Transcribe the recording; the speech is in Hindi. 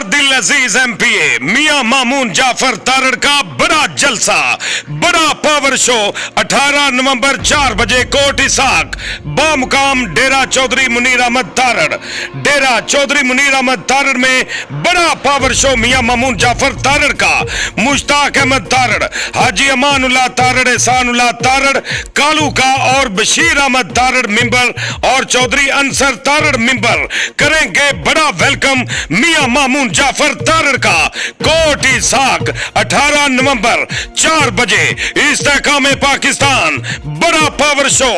दिल अजीज एमपीए मियां मामून जाफर तारड़ का बड़ा जलसा, बड़ा पावर शो 18 नवंबर 4 बजे कोट इसाक बामुकाम डेरा चौधरी मुनीर अहमद तारड़। डेरा चौधरी मुनीर अहमद तारड़ में बड़ा पावर शो मियां मामून जाफर तारड़ का मुश्ताक अहमद तारड़, हाजी अमानुल्लाह तारड़, एहसानुल्लाह तारड़, कालू का और बशीर अहमद तारड़ मिंबर और चौधरी अंसर तारड़ मिंबर करेंगे बड़ा वेलकम मियां मामून जाफर तारड़ का कोट इसाक 18 नवंबर 4 बजे इस्तेकाम पाकिस्तान। बड़ा पावर शो।